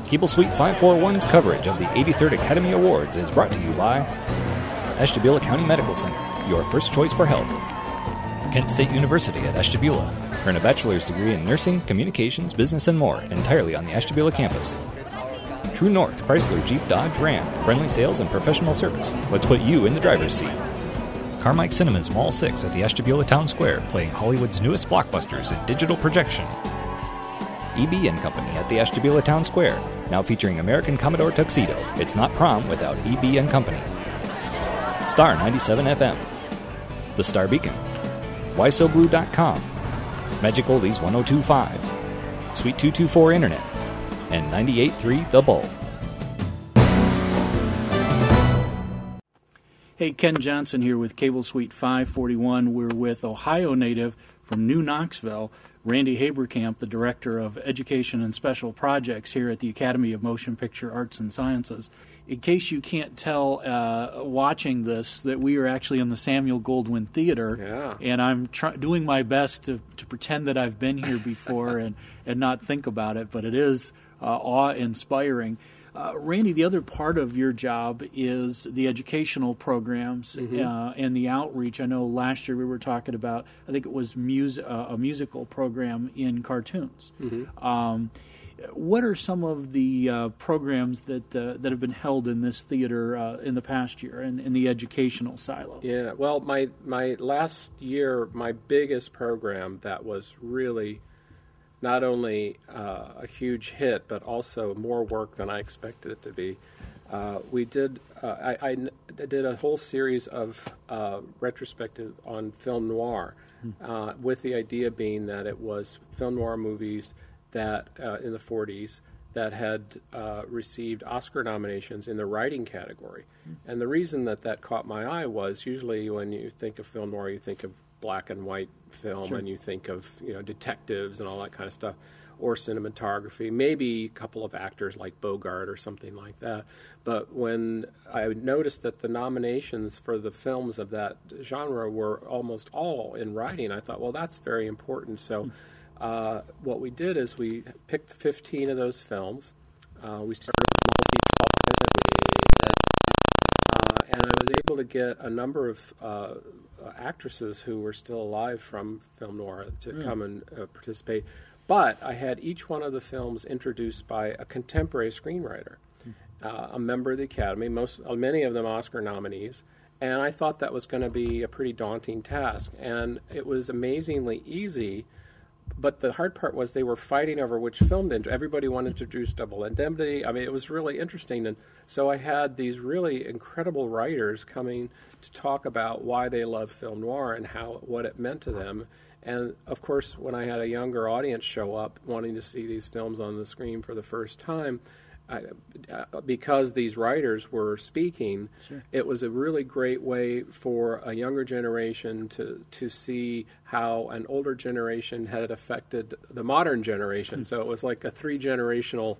Cable Suite 541's coverage of the 83rd Academy Awards is brought to you by Ashtabula County Medical Center, your first choice for health. Kent State University at Ashtabula. Earn a bachelor's degree in nursing, communications, business, and more entirely on the Ashtabula campus. True North Chrysler Jeep Dodge Ram. Friendly sales and professional service. Let's put you in the driver's seat. Carmike Cinema's Mall 6 at the Ashtabula Town Square, playing Hollywood's newest blockbusters in digital projection. EB & Company at the Ashtabula Town Square, now featuring American Commodore Tuxedo. It's not prom without EB & Company. Star 97 FM. The Star Beacon. WhySoBlue.com. Magic Oldies 1025. Suite 224 Internet. And 98.3 The Bulb. Hey, Ken Johnson here with Cable Suite 541. We're with Ohio native from New Knoxville, Randy Haberkamp, the Director of Education and Special Projects here at the Academy of Motion Picture Arts and Sciences. In case you can't tell watching this, that we are actually in the Samuel Goldwyn Theater, and I'm doing my best to pretend that I've been here before and not think about it, but it is awe-inspiring. Randy, the other part of your job is the educational programs and the outreach. I know last year we were talking about, I think it was a musical program in cartoons. What are some of the programs that have been held in this theater in the past year in the educational silo? Yeah, well, my last year, my biggest program that was really not only a huge hit, but also more work than I expected it to be. We did. I did a whole series of retrospective on film noir, with the idea being that it was film noir movies that in the 40s that had received Oscar nominations in the writing category. And the reason that caught my eye was usually when you think of film noir, you think of black and white film, and you think of detectives and all that kind of stuff, or cinematography, maybe a couple of actors like Bogart or something like that. But when I noticed that the nominations for the films of that genre were almost all in writing, I thought, well, that's very important. So what we did is we picked 15 of those films. We started and I was able to get a number of actresses who were still alive from film noir to come and participate. But I had each one of the films introduced by a contemporary screenwriter, a member of the Academy, many of them Oscar nominees, and I thought that was going to be a pretty daunting task. And it was amazingly easy, but the hard part was they were fighting over which film to introduce. Everybody wanted to introduce Double Indemnity. I mean, it was really interesting. And so I had these really incredible writers coming to talk about why they love film noir and what it meant to them. And, of course, when I had a younger audience show up wanting to see these films on the screen for the first time, because these writers were speaking, it was a really great way for a younger generation to see how an older generation had affected the modern generation. So it was like a three-generational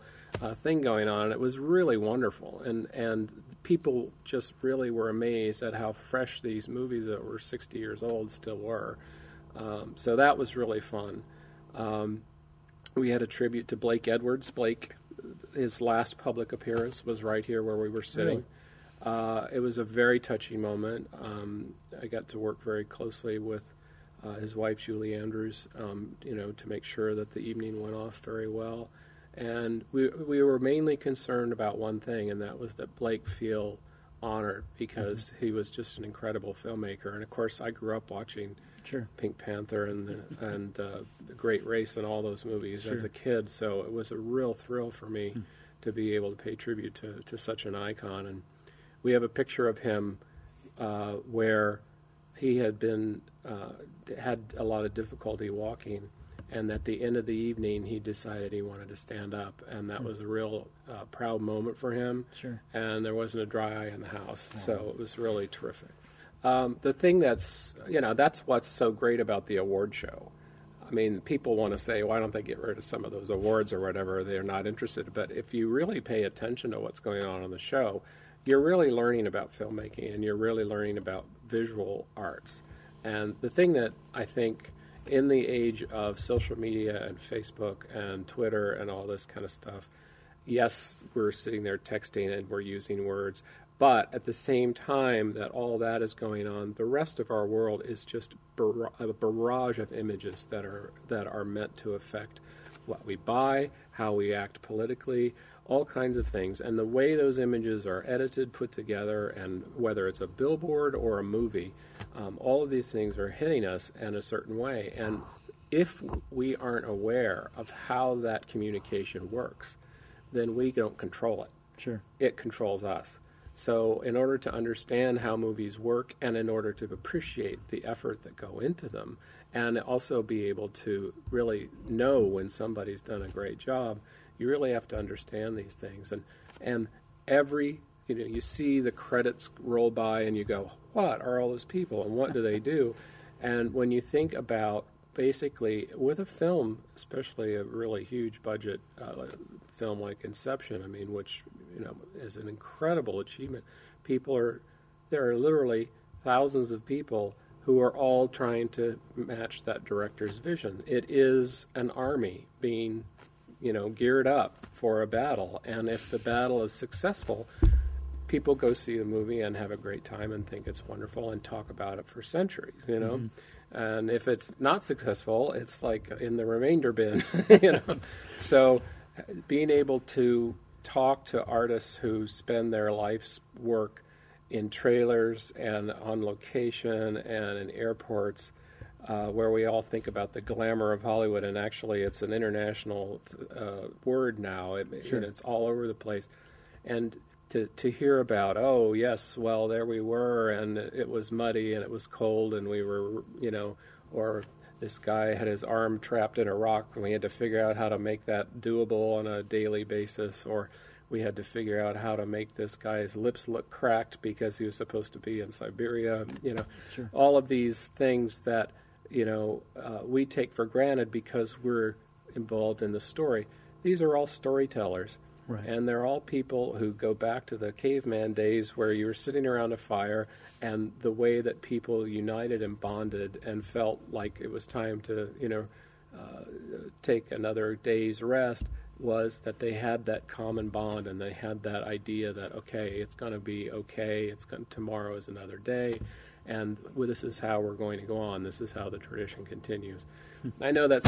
thing going on. It was really wonderful. And people just really were amazed at how fresh these movies that were 60 years old still were. So that was really fun. We had a tribute to Blake Edwards. His last public appearance was right here where we were sitting. It was a very touching moment. I got to work very closely with his wife, Julie Andrews, to make sure that the evening went off very well. And we were mainly concerned about one thing, and that was that Blake feel honored because he was just an incredible filmmaker. And, of course, I grew up watching Pink Panther and The Great Race and all those movies as a kid, so it was a real thrill for me to be able to pay tribute to such an icon. And we have a picture of him where he had had a lot of difficulty walking, and at the end of the evening he decided he wanted to stand up, and that was a real proud moment for him. And there wasn't a dry eye in the house, so it was really terrific. The thing that's what's so great about the award show. I mean, people want to say, why don't they get rid of some of those awards or whatever? They're not interested. But if you really pay attention to what's going on the show, you're really learning about filmmaking and you're really learning about visual arts. And the thing that I think in the age of social media and Facebook and Twitter and all this kind of stuff, yes, we're sitting there texting and we're using words, but at the same time that all that is going on, the rest of our world is just a barrage of images that are meant to affect what we buy, how we act politically, all kinds of things. And the way those images are edited, put together, and whether it's a billboard or a movie, all of these things are hitting us in a certain way. And if we aren't aware of how that communication works, then we don't control it. Sure. It controls us. So in order to understand how movies work and in order to appreciate the effort that go into them and also be able to really know when somebody's done a great job, you really have to understand these things. And every, you see the credits roll by and you go, what are all those people and what do they do? And when you think about basically with a film, especially a really huge budget film like Inception, I mean, which is an incredible achievement. There are literally thousands of people who are all trying to match that director's vision. It is an army being, geared up for a battle, and if the battle is successful, people go see the movie and have a great time and think it's wonderful and talk about it for centuries, Mm-hmm. And if it's not successful, it's like in the remainder bin, So being able to talk to artists who spend their life's work in trailers and on location and in airports, where we all think about the glamour of Hollywood, and actually it's an international word now. Sure. It's all over the place. And to hear about, oh, yes, well, there we were, and it was muddy, and it was cold, and we were, or this guy had his arm trapped in a rock, and we had to figure out how to make that doable on a daily basis, or we had to figure out how to make this guy's lips look cracked because he was supposed to be in Siberia, Sure. All of these things that, we take for granted because we're involved in the story. These are all storytellers. Right. And they're all people who go back to the caveman days where you were sitting around a fire and the way that people united and bonded and felt like it was time to, take another day's rest was that they had that common bond and they had that idea that, okay, it's going to be okay, tomorrow is another day, and this is how we're going to go on. This is how the tradition continues. I know that's...